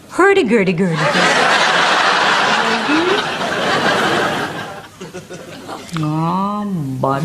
Hurdy-gurdy-gurdy. Bun.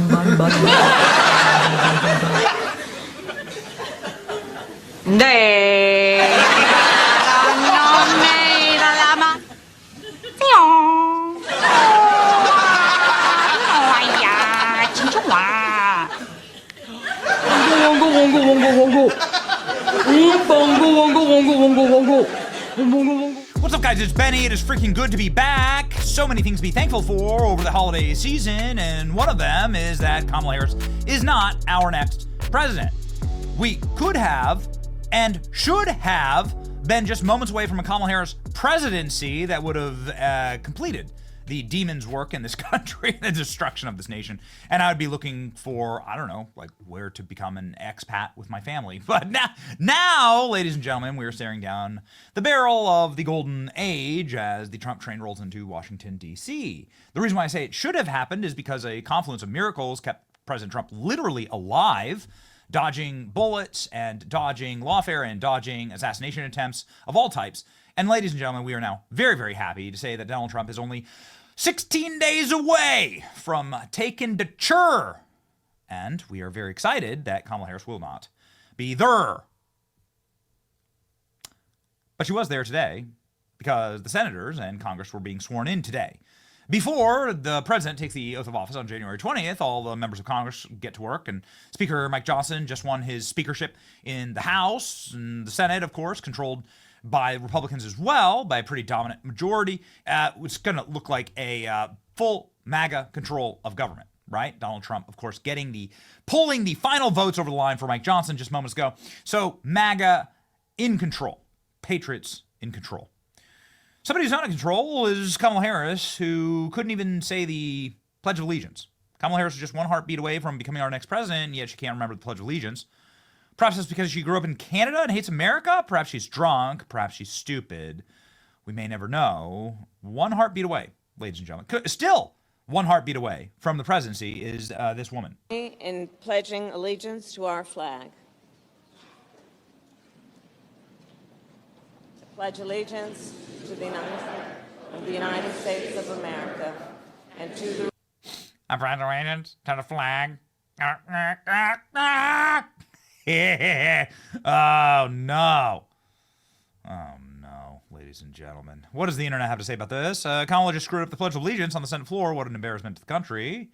What's up, guys? It's Benny. It is freaking good to be back. So many things to be thankful for over the holiday season, and one of them is that Kamala Harris is not our next president. We could have and should have been just moments away from a Kamala Harris presidency that would have completed the demon's work in this country, the destruction of this nation. And I would be looking for, I don't know, like where to become an expat with my family. But now, ladies and gentlemen, we are staring down the barrel of the golden age as the Trump train rolls into Washington, D.C. The reason why I say it should have happened is because a confluence of miracles kept President Trump literally alive, dodging bullets and dodging lawfare and dodging assassination attempts of all types. And ladies and gentlemen, we are now very, very happy to say that Donald Trump is only 16 days away from taking the chair. And we are very excited that Kamala Harris will not be there. But she was there today because the senators and Congress were being sworn in today. Before the president takes the oath of office on January 20th, all the members of Congress get to work, and Speaker Mike Johnson just won his speakership in the House, and the Senate, of course, controlled by Republicans as well, by a pretty dominant majority. It's going to look like a full MAGA control of government, right? Donald Trump, of course, pulling the final votes over the line for Mike Johnson just moments ago. So MAGA in control, patriots in control. Somebody who's not in control is Kamala Harris, who couldn't even say the Pledge of Allegiance. Kamala Harris is just one heartbeat away from becoming our next president, yet she can't remember the Pledge of Allegiance. Perhaps it's because she grew up in Canada and hates America. Perhaps she's drunk. Perhaps she's stupid. We may never know. One heartbeat away, ladies and gentlemen. Still one heartbeat away from the presidency is this woman. In pledging allegiance to our flag. I pledge allegiance to the United States of America and to the... I pledge allegiance to the flag. Oh, no. Oh, no, ladies and gentlemen. What does the internet have to say about this? Kamala just screwed up the Pledge of Allegiance on the Senate floor. What an embarrassment to the country.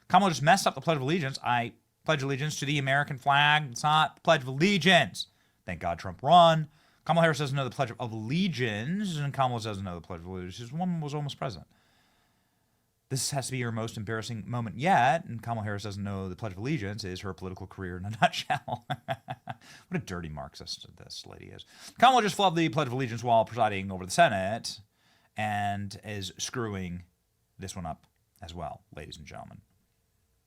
Kamala just messed up the Pledge of Allegiance. I pledge allegiance to the American flag. It's not the Pledge of Allegiance. Thank God Trump won. Kamala Harris doesn't know the Pledge of Allegiance, and Kamala doesn't know the Pledge of Allegiance. This woman was almost president. This has to be her most embarrassing moment yet, and Kamala Harris doesn't know the Pledge of Allegiance is her political career in a nutshell. What a dirty Marxist this lady is. Kamala just flubbed the Pledge of Allegiance while presiding over the Senate and is screwing this one up as well, ladies and gentlemen.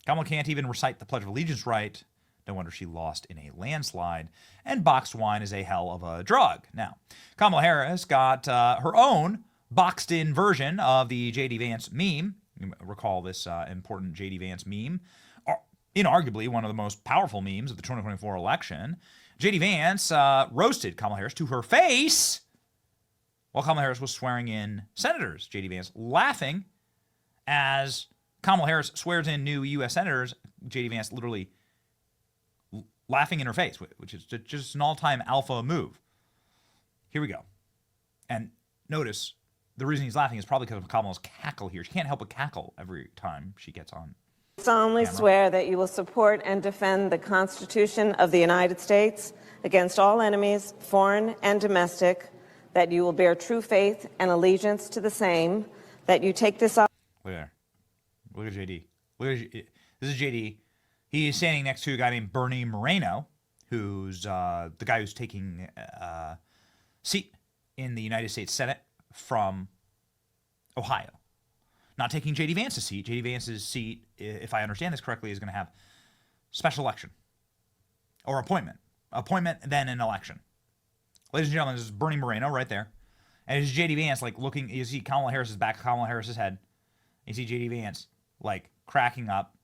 Kamala can't even recite the Pledge of Allegiance right. No wonder she lost in a landslide. And boxed wine is a hell of a drug. Now, Kamala Harris got her own boxed-in version of the J.D. Vance meme. You recall this important J.D. Vance meme, inarguably one of the most powerful memes of the 2024 election. J.D. Vance roasted Kamala Harris to her face while Kamala Harris was swearing in senators. J.D. Vance laughing as Kamala Harris swears in new U.S. senators. J.D. Vance literally laughing in her face, which is just an all-time alpha move. Here we go. And notice the reason he's laughing is probably because of Kamala's cackle here. She can't help but cackle every time she gets on solemnly camera. Swear that you will support and defend the Constitution of the United States against all enemies, foreign and domestic, that you will bear true faith and allegiance to the same, that you take this up. Look there. Look at JD. This is JD. He is standing next to a guy named Bernie Moreno, who's the guy who's taking a seat in the United States Senate from Ohio. Not taking J.D. Vance's seat. J.D. Vance's seat, if I understand this correctly, is going to have special election or appointment. Appointment, then an election. Ladies and gentlemen, this is Bernie Moreno right there. And it's J.D. Vance, like, looking, you see Kamala Harris's back of Kamala Harris's head. You see J.D. Vance, like, cracking up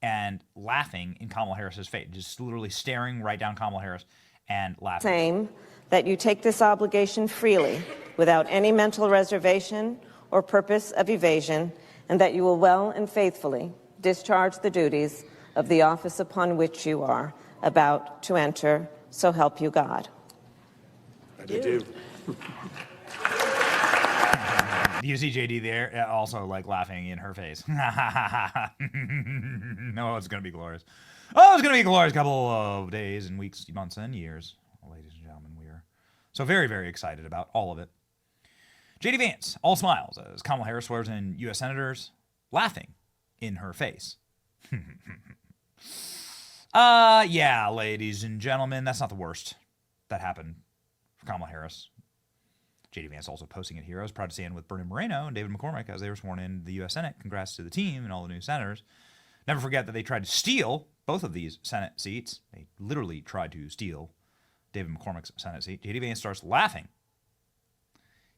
and laughing in Kamala Harris's face, just literally staring right down Kamala Harris and laughing. Same, that you take this obligation freely, without any mental reservation or purpose of evasion, and that you will well and faithfully discharge the duties of the office upon which you are about to enter, so help you God. I do. You see JD there also like laughing in her face. No, it's going to be glorious. Oh, it's going to be a glorious couple of days and weeks, months, and years. Ladies and gentlemen, we are so very, very excited about all of it. JD Vance, all smiles as Kamala Harris swears in U.S. senators, laughing in her face. Yeah, ladies and gentlemen, that's not the worst that happened for Kamala Harris. J.D. Vance also posting it here. I was proud to stand with Bernie Moreno and David McCormick as they were sworn in the U.S. Senate. Congrats to the team and all the new senators. Never forget that they tried to steal both of these Senate seats. They literally tried to steal David McCormick's Senate seat. J.D. Vance starts laughing.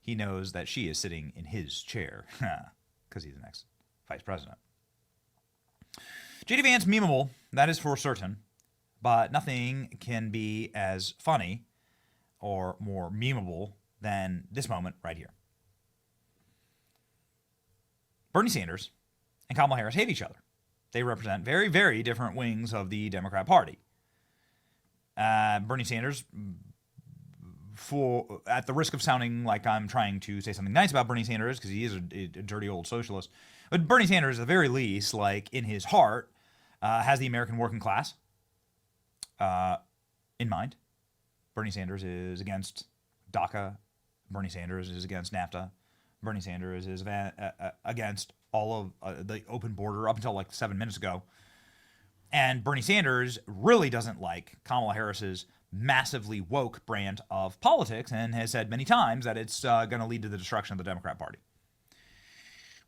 He knows that she is sitting in his chair because he's the next vice president. J.D. Vance memeable, that is for certain, but nothing can be as funny or more memeable than this moment right here. Bernie Sanders and Kamala Harris hate each other. They represent very, very different wings of the Democrat Party. Bernie Sanders, at the risk of sounding like I'm trying to say something nice about Bernie Sanders, because he is a dirty old socialist, but Bernie Sanders, at the very least, like in his heart, has the American working class in mind. Bernie Sanders is against DACA. Bernie Sanders is against NAFTA. Bernie Sanders is against all of the open border up until like 7 minutes ago. And Bernie Sanders really doesn't like Kamala Harris's massively woke brand of politics and has said many times that it's going to lead to the destruction of the Democrat Party.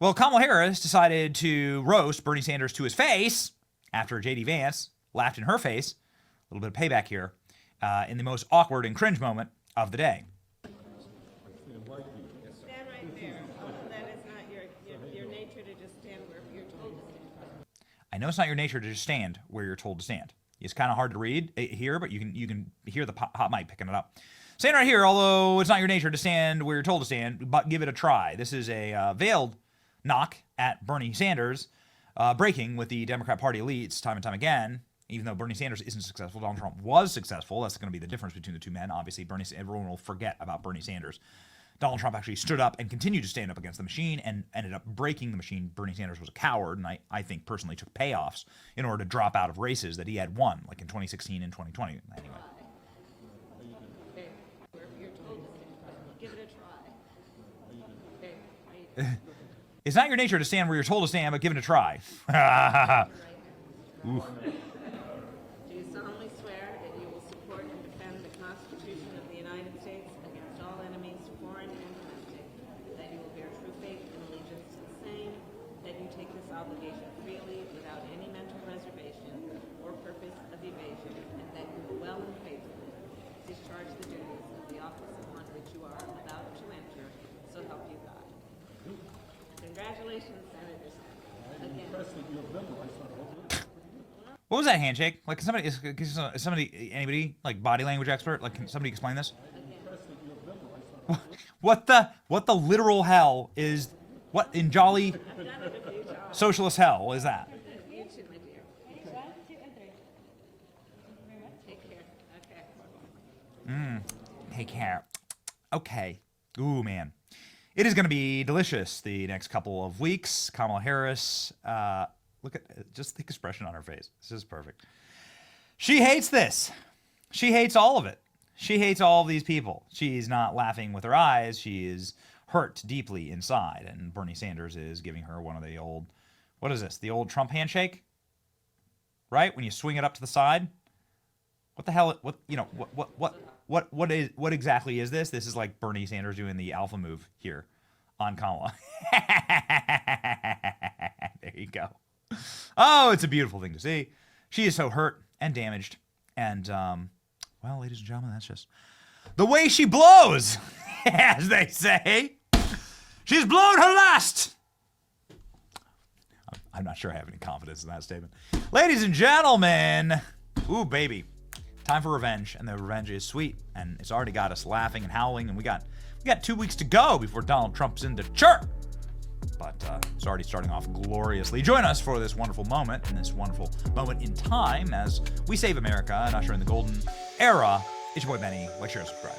Well, Kamala Harris decided to roast Bernie Sanders to his face after J.D. Vance laughed in her face. A little bit of payback here in the most awkward and cringe moment of the day. Stand right there. That is not your nature to just stand where you're told to stand. I know it's not your nature to just stand where you're told to stand. It's kind of hard to read here, but you can hear the hot mic picking it up. Stand right here, although it's not your nature to stand where you're told to stand, but give it a try. This is a veiled knock at Bernie Sanders, breaking with the Democrat Party elites time and time again. Even though Bernie Sanders isn't successful, Donald Trump was successful. That's going to be the difference between the two men. Obviously, everyone will forget about Bernie Sanders. Donald Trump actually stood up and continued to stand up against the machine and ended up breaking the machine. Bernie Sanders was a coward, and I think personally took payoffs in order to drop out of races that he had won, like in 2016 and 2020. Anyway. Give it a try. It's not your nature to stand where you're told to stand, but give it a try. Ooh. Do you solemnly swear that you will support and defend the Constitution of the United States against all enemies, foreign and domestic, that you will bear true faith and allegiance to the same, that you take this obligation freely without any mental reservation or purpose of evasion, and that you will well and faithfully discharge the duties of the office upon which you are about to enter, so help you God. Congratulations, Senator Sanders. Again. What was that handshake? Like, is somebody, anybody, like body language expert? Like, can somebody explain this? What the literal hell is, what in jolly socialist hell is that? You too, my dear. Take care. Okay. Take care. Okay. Ooh, man. It is going to be delicious the next couple of weeks. Kamala Harris, look at just the expression on her face. This is perfect. She hates this. She hates all of it. She hates all of these people. She's not laughing with her eyes. She is hurt deeply inside. And Bernie Sanders is giving her one of the old, what is this? The old Trump handshake? Right? When you swing it up to the side? What the hell? What exactly is this? This is like Bernie Sanders doing the alpha move here on Kamala. There you go. Oh, it's a beautiful thing to see. She is so hurt and damaged. And, well, ladies and gentlemen, that's just the way she blows. as they say. She's blown her last. I'm not sure I have any confidence in that statement. Ladies and gentlemen, ooh, baby, time for revenge, and the revenge is sweet, and it's already got us laughing and howling, and we got 2 weeks to go before Donald Trump's into church. But it's already starting off gloriously. Join us for this wonderful moment in time as we save America and usher in the golden era. It's your boy Benny. Like, share, and subscribe.